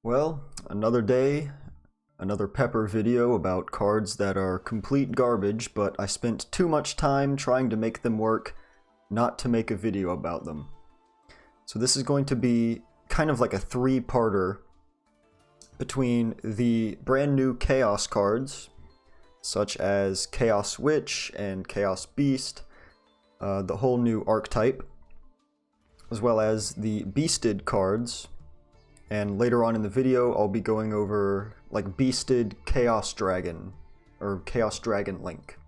Well, another day, another Pepper video about cards that are complete garbage, but I spent too much time trying to make them work not to make a video about them. So this is going to be kind of like a three-parter between the brand new Chaos cards, such as Chaos Witch and Chaos Beast, the whole new archetype, as well as the Byssted cards. And later on in the video, I'll be going over like Byssted Chaos Dragon, or Chaos Dragon Link.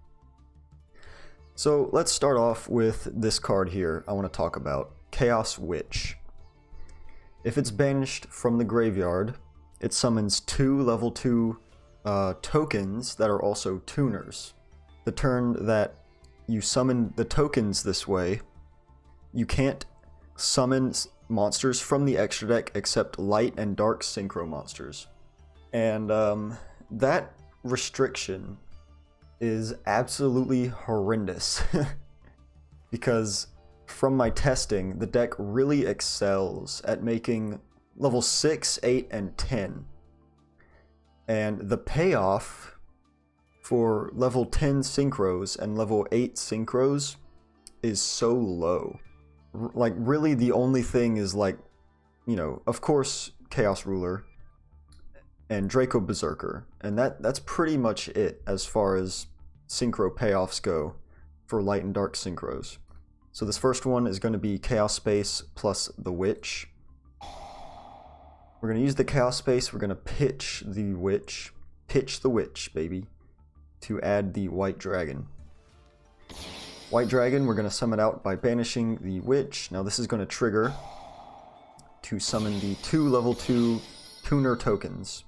So let's start off with this card here I want to talk about, Chaos Witch. If it's banished from the graveyard, it summons two level 2 tokens that are also tuners. The turn that you summon the tokens this way, you can't summon monsters from the extra deck except light and dark synchro monsters. And that restriction is absolutely horrendous because from my testing, the deck really excels at making level 6, 8, and 10. And the payoff for level 10 synchros and level 8 synchros is so low. Like, really the only thing is, like, you know, of course, Chaos Ruler and Draco Berserker, and that's pretty much it as far as synchro payoffs go for light and dark synchros. So this first one is going to be Chaos Space plus the Witch. We're going to use the Chaos Space, we're going to pitch the Witch, baby, to add the White Dragon. White Dragon, we're going to summon out by banishing the Witch. Now this is going to trigger to summon the two level 2 tuner tokens.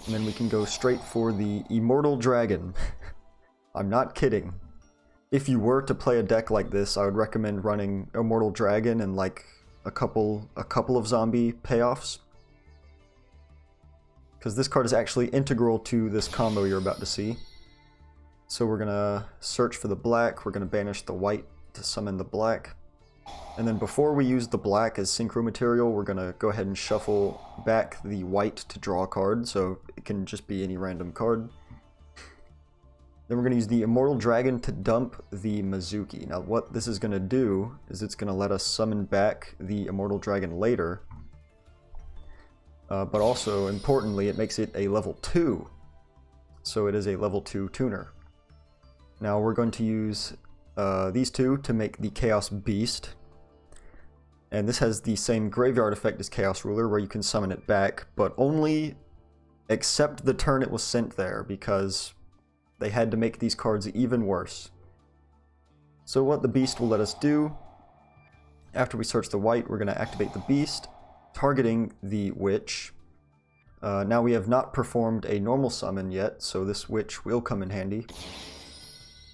And then we can go straight for the Immortal Dragon. I'm not kidding. If you were to play a deck like this, I would recommend running Immortal Dragon and like a couple of zombie payoffs. Because this card is actually integral to this combo you're about to see. So we're gonna search for the black, we're gonna banish the white to summon the black. And then before we use the black as synchro material, we're gonna go ahead and shuffle back the white to draw a card, so it can just be any random card. Then we're gonna use the Immortal Dragon to dump the Mizuki. Now what this is gonna do is it's gonna let us summon back the Immortal Dragon later. But also, importantly, it makes it a level 2. So it is a level 2 tuner. Now we're going to use these two to make the Chaos Beast. And this has the same graveyard effect as Chaos Ruler, where you can summon it back, but only except the turn it was sent there, because they had to make these cards even worse. So what the Beast will let us do, after we search the white, we're going to activate the Beast, targeting the Witch. Now we have not performed a normal summon yet, so this Witch will come in handy.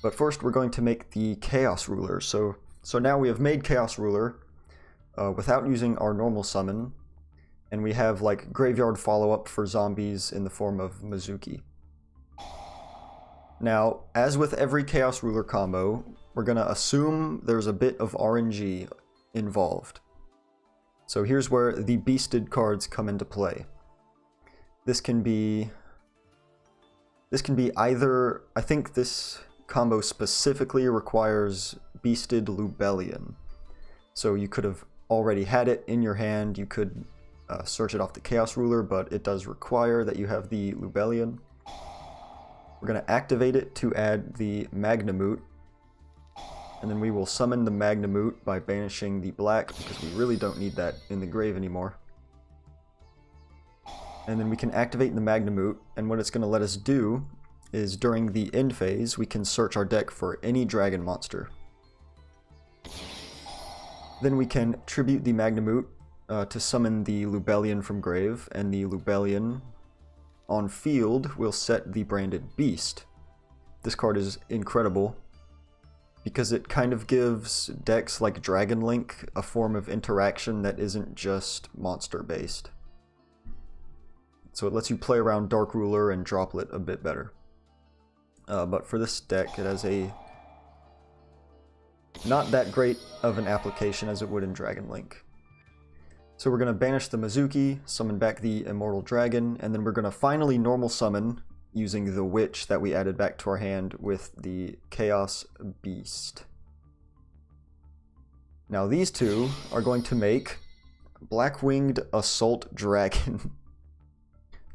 But first we're going to make the Chaos Ruler. So now we have made Chaos Ruler without using our normal summon, and we have like graveyard follow-up for zombies in the form of Mizuki. Now, as with every Chaos Ruler combo, we're going to assume there's a bit of RNG involved. So here's where the Byssted cards come into play. This can be either, I think this combo specifically requires Byssted Lubellion. So you could have already had it in your hand, you could search it off the Chaos Ruler, but it does require that you have the Lubellion. We're going to activate it to add the Magnamute, and then we will summon the Magnamute by banishing the black, because we really don't need that in the grave anymore. And then we can activate the Magnamute, and what it's going to let us do is during the end phase, we can search our deck for any dragon monster. Then we can tribute the Magnamute to summon the Lubellion from grave, and the Lubellion on field will set the branded Beast. This card is incredible because it kind of gives decks like Dragon Link a form of interaction that isn't just monster based. So it lets you play around Dark Ruler and Droplet a bit better. But for this deck, it has a not that great of an application as it would in Dragon Link. So we're going to banish the Mizuki, summon back the Immortal Dragon, and then we're going to finally normal summon using the Witch that we added back to our hand with the Chaos Beast. Now these two are going to make Black-Winged Assault Dragon.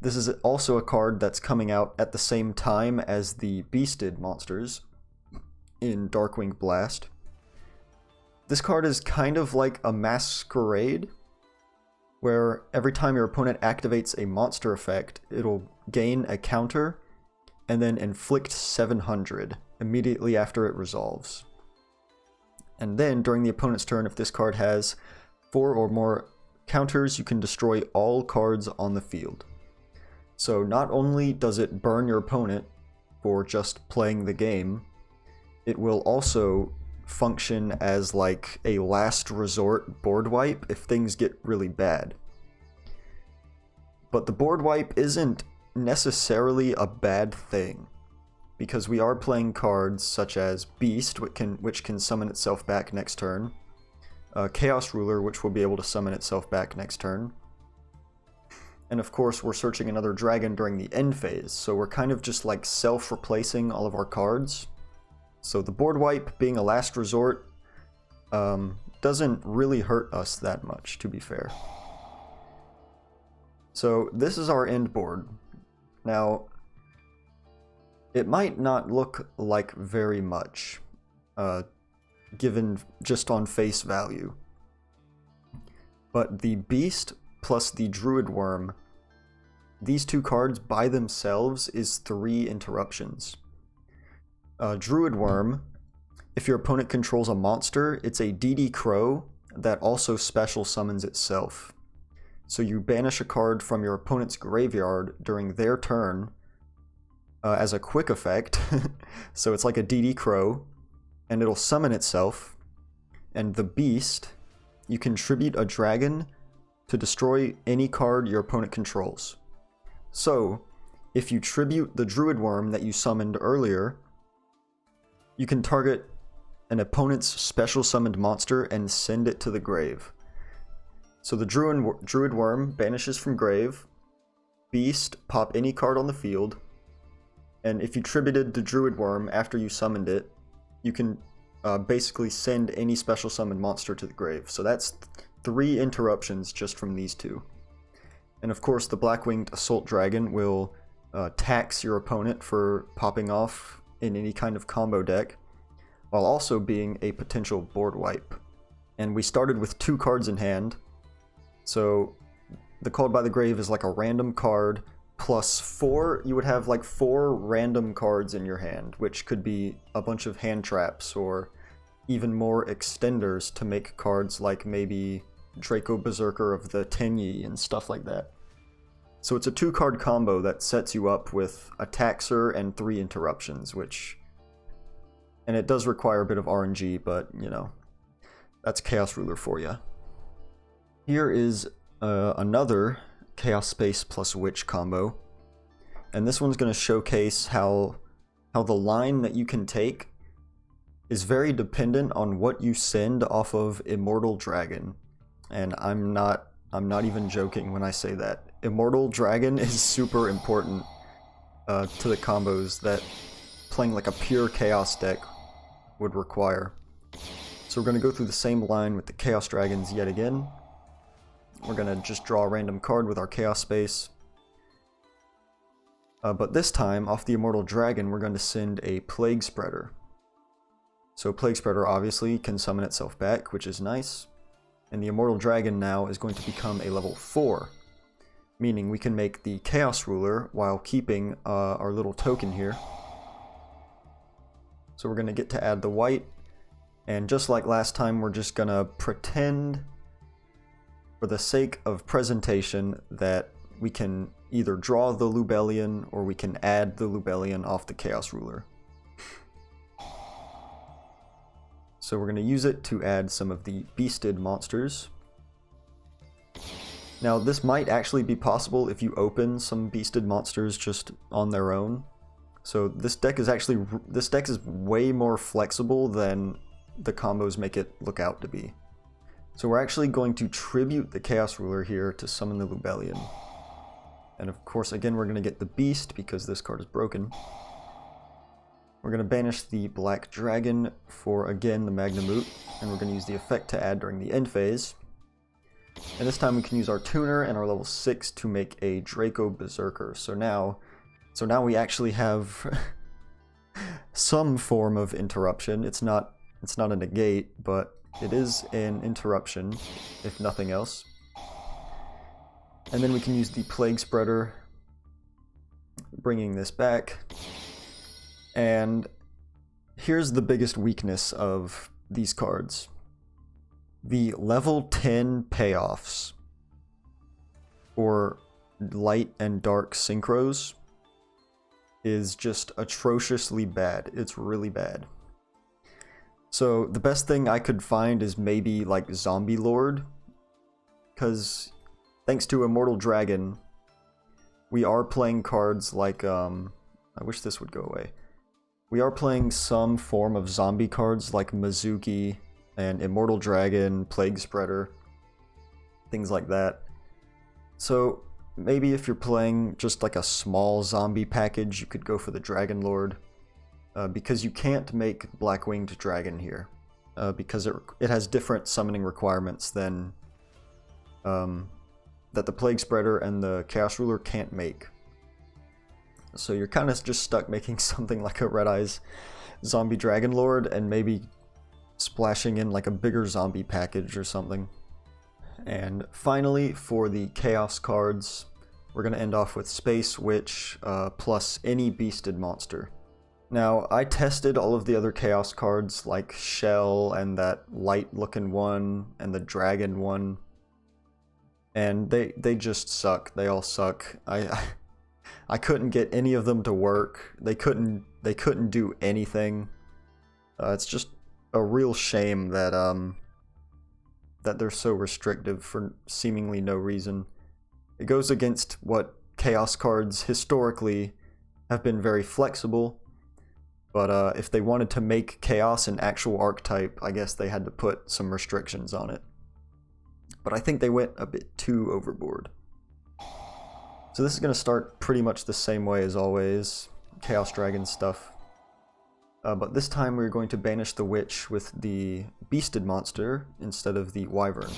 This is also a card that's coming out at the same time as the Bystial monsters in Darkwing Blast. This card is kind of like a Masquerade, where every time your opponent activates a monster effect, it'll gain a counter and then inflict 700 immediately after it resolves. And then during the opponent's turn, if this card has 4 or more counters, you can destroy all cards on the field. So not only does it burn your opponent for just playing the game, it will also function as like a last resort board wipe if things get really bad. But the board wipe isn't necessarily a bad thing, because we are playing cards such as Beast, which can summon itself back next turn, Chaos Ruler, which will be able to summon itself back next turn, and of course we're searching another dragon during the end phase, so we're kind of just like self-replacing all of our cards. So the board wipe being a last resort doesn't really hurt us that much, to be fair. So this is our end board. Now, it might not look like very much, given just on face value. But the Beast plus the Druid Worm, these two cards by themselves is 3 interruptions. Druid Worm, if your opponent controls a monster, it's a DD Crow that also special summons itself. So you banish a card from your opponent's graveyard during their turn as a quick effect. So it's like a DD Crow, and it'll summon itself. And the Beast, you can tribute a dragon to destroy any card your opponent controls. So if you tribute the Druid Worm that you summoned earlier, you can target an opponent's special summoned monster and send it to the grave. So the Druid Worm banishes from grave, Beast, pop any card on the field, and if you tributed the Druid Worm after you summoned it, you can basically send any special summoned monster to the grave. So that's 3 interruptions just from these two. And of course the Black-Winged Assault Dragon will tax your opponent for popping off in any kind of combo deck, while also being a potential board wipe. And we started with 2 cards in hand, so the Called by the Grave is like a random card plus 4, you would have like 4 random cards in your hand, which could be a bunch of hand traps or even more extenders to make cards like maybe Draco Berserker of the Tenyi and stuff like that. So it's a 2-card combo that sets you up with a Taxer and 3 interruptions, and it does require a bit of RNG, but you know, that's Chaos Ruler for you. Here is another Chaos Space plus Witch combo, and this one's going to showcase how the line that you can take is very dependent on what you send off of Immortal Dragon, and I'm not even joking when I say that. Immortal Dragon is super important to the combos that playing like a pure Chaos deck would require. So we're going to go through the same line with the Chaos Dragons yet again. We're going to just draw a random card with our Chaos Space. But this time, off the Immortal Dragon, we're going to send a Plague Spreader. So Plague Spreader obviously can summon itself back, which is nice. And the Immortal Dragon now is going to become a level 4. Meaning we can make the Chaos Ruler while keeping our little token here. So we're going to get to add the white. And just like last time, we're just going to pretend, for the sake of presentation, that we can either draw the Lubellion or we can add the Lubellion off the Chaos Ruler. So we're going to use it to add some of the Bystial monsters. Now this might actually be possible if you open some Bystial monsters just on their own. So this deck is way more flexible than the combos make it look out to be. So we're actually going to tribute the Chaos Ruler here to summon the Lubellion. And of course, again, we're going to get the Beast because this card is broken. We're going to banish the Black Dragon for, again, the Magnamoot. And we're going to use the effect to add during the end phase. And this time we can use our Tuner and our level 6 to make a Draco Berserker. So now we actually have some form of interruption. It's not a negate, but it is an interruption, if nothing else. And then we can use the Plague Spreader, bringing this back. And here's the biggest weakness of these cards. The level 10 payoffs, or light and dark synchros, is just atrociously bad. It's really bad. So the best thing I could find is maybe like Zombie Lord, because thanks to Immortal Dragon, we are playing cards like, I wish this would go away. We are playing some form of zombie cards like Mizuki and Immortal Dragon, Plague Spreader, things like that. So maybe if you're playing just like a small zombie package, you could go for the Dragon Lord, because you can't make Black Winged Dragon here, because it has different summoning requirements than that the Plague Spreader and the Chaos Ruler can't make. So you're kind of just stuck making something like a Red Eyes Zombie Dragon Lord and maybe splashing in like a bigger zombie package or something. And finally, for the Chaos cards, we're going to end off with Space Witch plus any Bystial monster. Now, I tested all of the other Chaos cards like Shell and that light looking one and the dragon one, and they just suck. They all suck. I couldn't get any of them to work. They couldn't do anything. It's just a real shame that that they're so restrictive for seemingly no reason. It goes against what Chaos cards historically have been very flexible, but if they wanted to make Chaos an actual archetype, I guess they had to put some restrictions on it. But I think they went a bit too overboard. So this is going to start pretty much the same way as always, Chaos Dragon stuff. But this time we're going to banish the Witch with the Beasted monster instead of the Wyvern.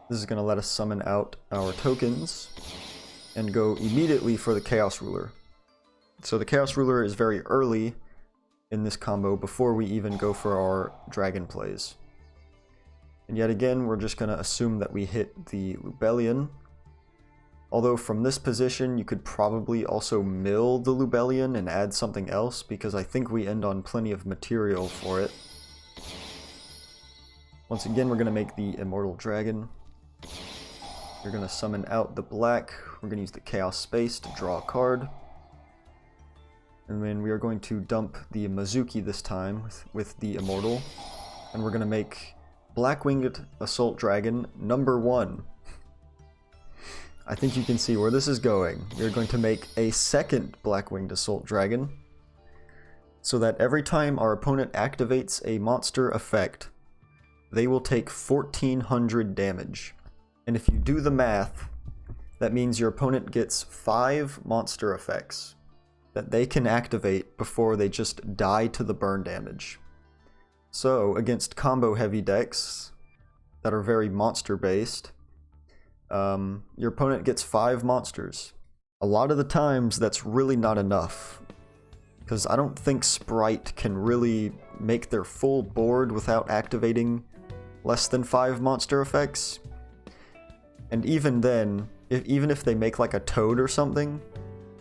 This is going to let us summon out our tokens and go immediately for the Chaos Ruler. So the Chaos Ruler is very early in this combo before we even go for our dragon plays. And yet again, we're just going to assume that we hit the Lubellion. Although from this position, you could probably also mill the Lubellion and add something else, because I think we end on plenty of material for it. Once again, we're going to make the Immortal Dragon. We're going to summon out the black. We're going to use the Chaos Space to draw a card. And then we are going to dump the Mizuki this time with the Immortal. And we're going to make Black Winged Assault Dragon #1. I think you can see where this is going. We're going to make a second Black Winged Assault Dragon, so that every time our opponent activates a monster effect, they will take 1400 damage. And if you do the math, that means your opponent gets 5 monster effects that they can activate before they just die to the burn damage. So, against combo heavy decks that are very monster based, your opponent gets 5 monsters. A lot of the times that's really not enough, because I don't think Sprite can really make their full board without activating less than 5 monster effects. And even then, even if they make like a Toad or something,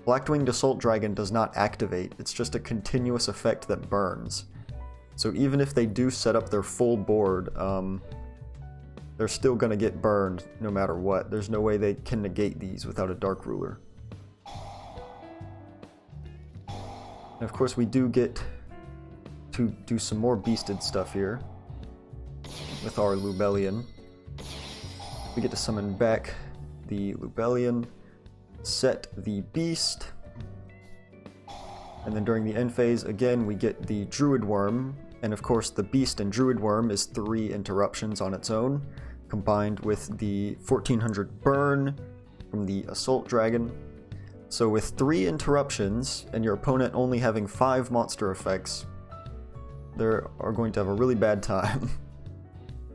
Black Winged Assault Dragon does not activate. It's just a continuous effect that burns. So even if they do set up their full board, they're still going to get burned no matter what. There's no way they can negate these without a Dark Ruler. And of course we do get to do some more Bystial stuff here with our Lubellion. We get to summon back the Lubellion, set the Beast, and then during the end phase, again, we get the Druid Worm And of course the Beast and Druid Worm is 3 interruptions on its own, combined with the 1400 burn from the Assault Dragon. So with 3 interruptions, and your opponent only having 5 monster effects, they are going to have a really bad time.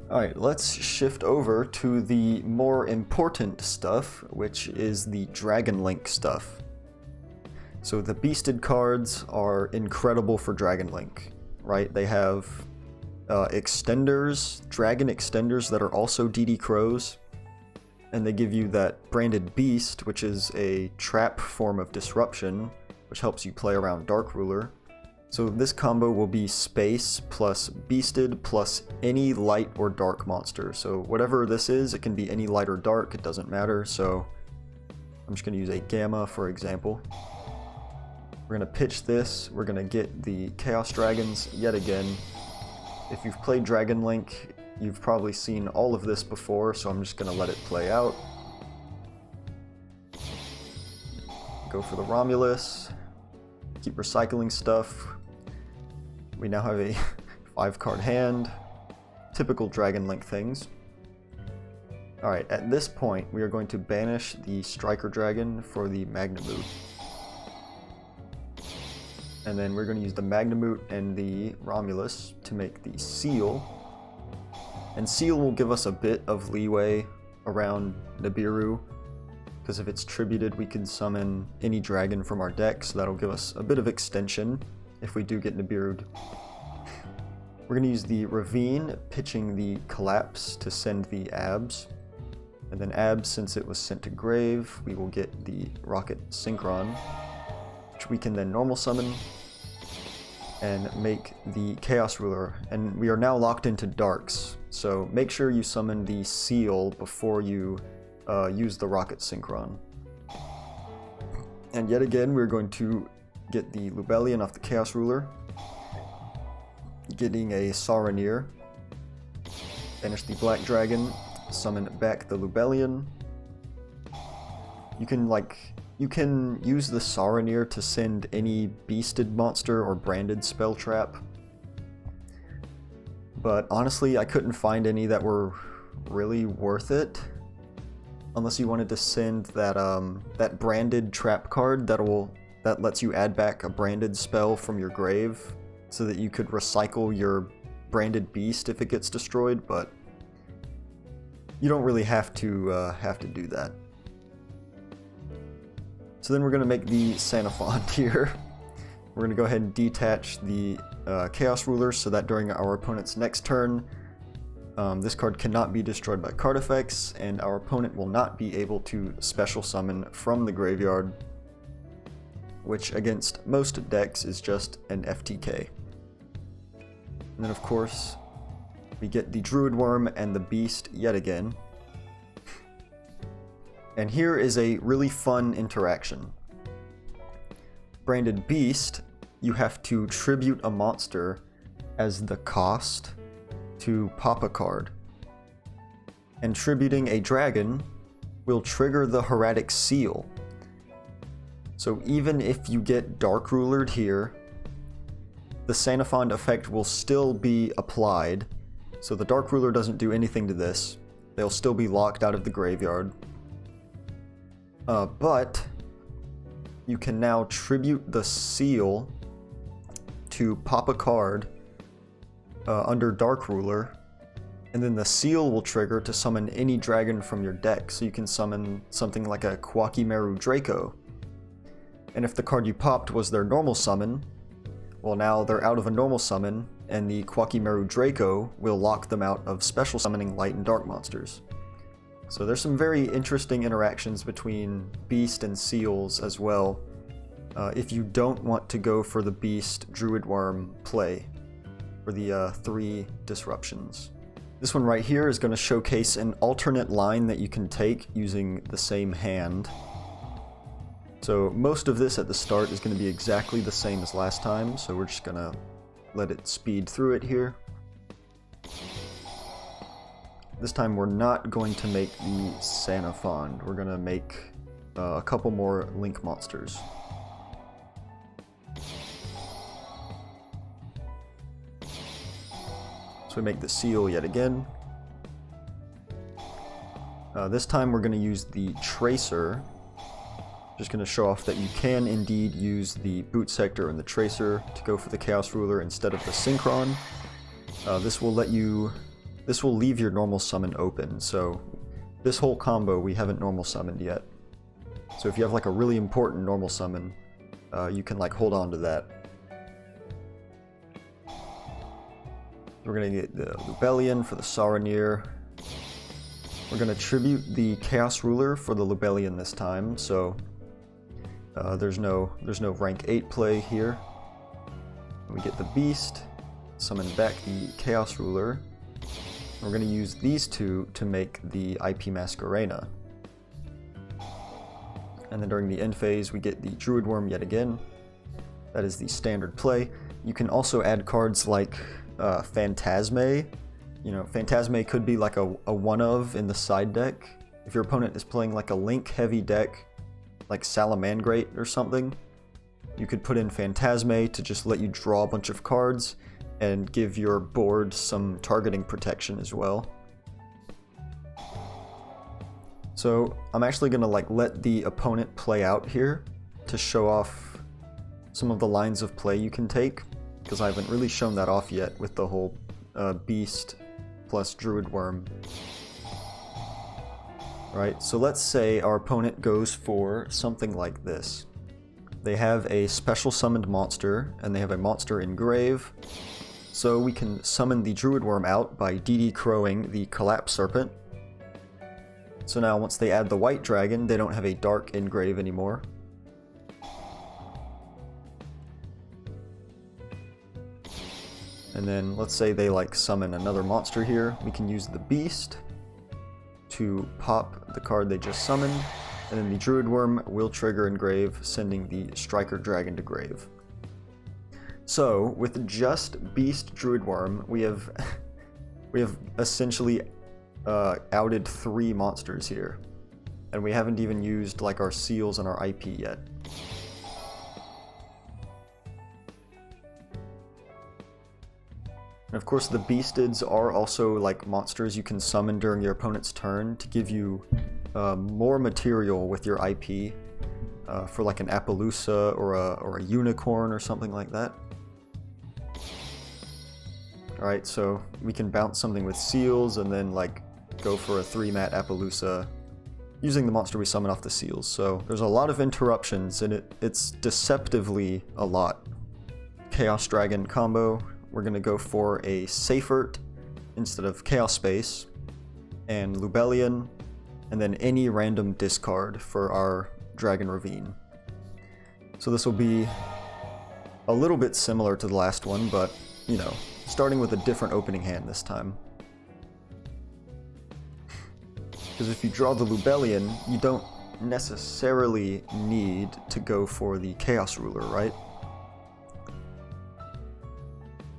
Alright, let's shift over to the more important stuff, which is the Dragon Link stuff. So the Bystial cards are incredible for Dragon Link, right? They have extenders, dragon extenders that are also DD Crows, and they give you that branded Beast, which is a trap form of disruption, which helps you play around Dark Ruler. So this combo will be Space plus Bystial plus any light or dark monster. So whatever this is, it can be any light or dark, it doesn't matter. So I'm just going to use a Gamma for example. We're going to pitch this, we're going to get the Chaos Dragons yet again. If you've played Dragon Link, you've probably seen all of this before, so I'm just going to let it play out. Go for the Romulus, keep recycling stuff. We now have a 5-card hand, typical Dragon Link things. Alright, at this point we are going to banish the Striker Dragon for the Magnamoot. And then we're going to use the Magnamoot and the Romulus to make the Seal. And Seal will give us a bit of leeway around Nibiru, because if it's tributed we can summon any dragon from our deck, so that'll give us a bit of extension if we do get Nibiru'd. We're going to use the Ravine, pitching the Collapse to send the Abs. And then Abs, since it was sent to grave, we will get the Rocket Synchron, which we can then normal summon and make the Chaos Ruler. And we are now locked into Darks, so make sure you summon the Seal before you use the Rocket Synchron. And yet again, we're going to get the Lubellion off the Chaos Ruler, getting a Saronir, banish the Black Dragon, summon back the Lubellion. You can use the Saronir to send any beasted monster or branded spell trap, but honestly I couldn't find any that were really worth it, unless you wanted to send that that branded trap card that lets you add back a branded spell from your grave, so that you could recycle your branded beast if it gets destroyed. But you don't really have to do that. So then we're going to make the Sanafond here. We're going to go ahead and detach the Chaos Ruler so that during our opponent's next turn, this card cannot be destroyed by card effects, and our opponent will not be able to special summon from the graveyard, which against most decks is just an FTK. And then of course, we get the Druid Worm and the Beast yet again. And here is a really fun interaction. Branded Beast, you have to tribute a monster as the cost to pop a card. And tributing a dragon will trigger the Hieratic Seal. So even if you get Dark Rulered here, the Sanafond effect will still be applied. So the Dark Ruler doesn't do anything to this. They'll still be locked out of the graveyard. But you can now tribute the Seal to pop a card under Dark Ruler, and then the Seal will trigger to summon any dragon from your deck. So you can summon something like a Quakimeru Draco. And if the card you popped was their normal summon, well, now they're out of a normal summon, and the Quakimeru Draco will lock them out of special summoning light and dark monsters. So there's some very interesting interactions between Beast and Seals as well, if you don't want to go for the Beast Druid Worm play for the 3 disruptions. This one right here is going to showcase an alternate line that you can take using the same hand. So most of this at the start is going to be exactly the same as last time, so we're just going to let it speed through it here. This time we're not going to make the Sanafond, we're going to make a couple more Link monsters. So we make the seal yet again. This time we're going to use the Tracer. Just going to show off that you can indeed use the Boot Sector and the Tracer to go for the Chaos Ruler instead of the Synchron. This will leave your normal summon open, so this whole combo we haven't normal summoned yet. So if you have like a really important normal summon, you can like hold on to that. We're going to get the Lubellion for the Saronir. We're going to tribute the Chaos Ruler for the Lubellion this time, so there's no rank 8 play here. We get the Beast, summon back the Chaos Ruler. We're going to use these two to make the IP Masquerade. And then during the end phase we get the Druid Worm yet again. That is the standard play. You can also add cards like Phantasme. You know, Phantasme could be like a one-of in the side deck. If your opponent is playing like a Link-heavy deck, like Salamangrate or something, you could put in Phantasme to just let you draw a bunch of cards and give your board some targeting protection as well. So I'm actually gonna like let the opponent play out here to show off some of the lines of play you can take, because I haven't really shown that off yet with the whole Beast plus Druid Worm. Right, so let's say our opponent goes for something like this. They have a special summoned monster, and they have a monster in grave. So we can summon the Druid Worm out by DD Crowing the Collapse Serpent. So now once they add the White Dragon, they don't have a dark in grave anymore. And then let's say they like summon another monster here. We can use the Beast to pop the card they just summoned, and then the Druid Worm will trigger in grave, sending the Striker Dragon to grave. So with just Beast Druid Worm, we have essentially outed 3 monsters here, and we haven't even used like our seals and our IP yet. And of course the Bystids are also like monsters you can summon during your opponent's turn to give you more material with your IP for like an Appaloosa or a Unicorn or something like that. Alright, so we can bounce something with seals and then like go for a 3-mat Appaloosa using the monster we summon off the seals. So there's a lot of interruptions, and it's deceptively a lot. Chaos Dragon combo. We're going to go for a Seyfert instead of Chaos Space, and Lubellion, and then any random discard for our Dragon Ravine. So this will be a little bit similar to the last one, but, you know, starting with a different opening hand this time. Because if you draw the Lubellion, you don't necessarily need to go for the Chaos Ruler, right?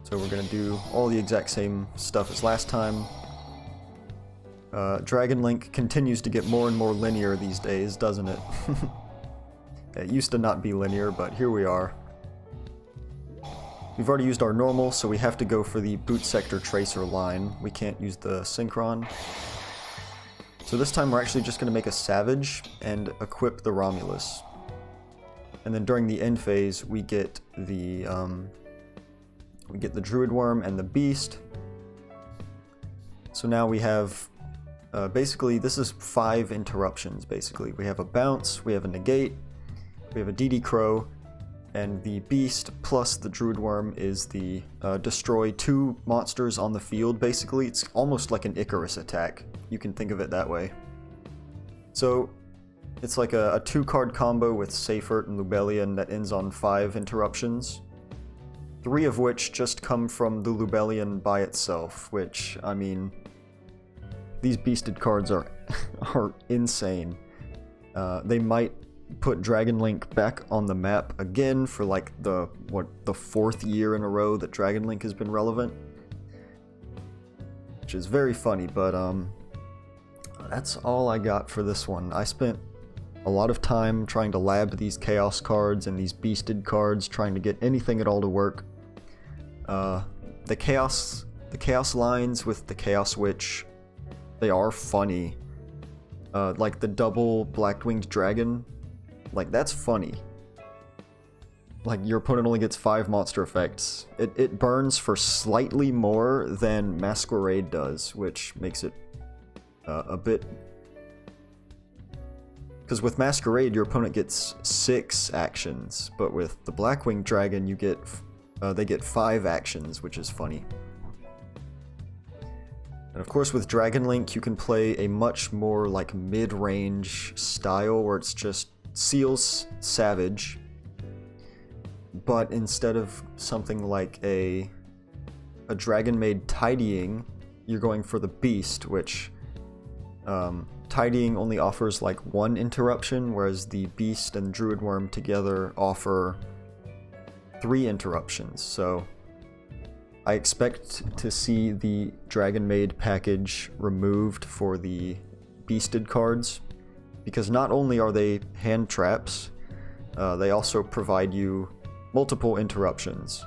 So we're going to do all the exact same stuff as last time. Dragon Link continues to get more and more linear these days, doesn't it? It used to not be linear, but here we are. We've already used our normal, so we have to go for the Boot Sector Tracer line. We can't use the Synchron. So this time we're actually just going to make a Savage and equip the Romulus. And then during the end phase, we get the Druid Worm and the Beast. So now we have, basically, this is 5 interruptions, basically. We have a Bounce, we have a Negate, we have a DD Crow, and the Beast plus the Druid Worm is the destroy 2 monsters on the field, basically. It's almost like an Icarus attack. You can think of it that way. So it's like a 2-card combo with Seyfert and Lubellion that ends on 5 interruptions. 3 of which just come from the Lubellion by itself, which, I mean, these Bystial cards are insane. They might put Dragon Link back on the map again for like the 4th year in a row that Dragon Link has been relevant. Which is very funny, but that's all I got for this one. I spent a lot of time trying to lab these Chaos cards and these Bystial cards, trying to get anything at all to work. The Chaos The Chaos lines with the Chaos Witch, they are funny. Like the double Black-Winged Dragon, like that's funny. Like your opponent only gets 5 monster effects. It burns for slightly more than Masquerade does, which makes it a bit... Because with Masquerade, your opponent gets 6 actions, but with the Black-Winged Dragon, you get they get 5 actions, which is funny. And of course, with Dragon Link, you can play a much more like mid-range style where it's just Seal's Savage, but instead of something like a Dragon Maid Tidying, you're going for the Beast, which Tidying only offers like 1 interruption, whereas the Beast and Druid Worm together offer 3 interruptions. So I expect to see the Dragon Maid package removed for the Bystial cards, because not only are they hand traps, they also provide you multiple interruptions,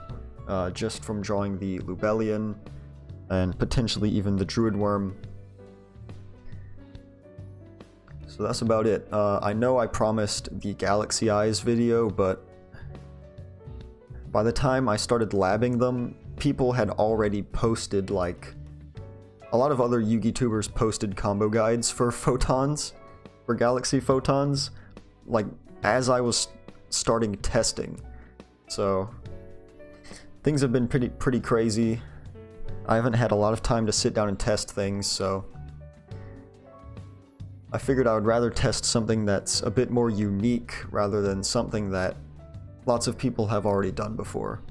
just from drawing the Lubellion, and potentially even the Druid Worm. So that's about it. I know I promised the Galaxy Eyes video, but by the time I started labbing them, people had already posted, like, a lot of other Yugi tubers posted combo guides for photons, for Galaxy photons, like, as I was starting testing. So things have been pretty crazy. I haven't had a lot of time to sit down and test things, so I figured I would rather test something that's a bit more unique rather than something that lots of people have already done before.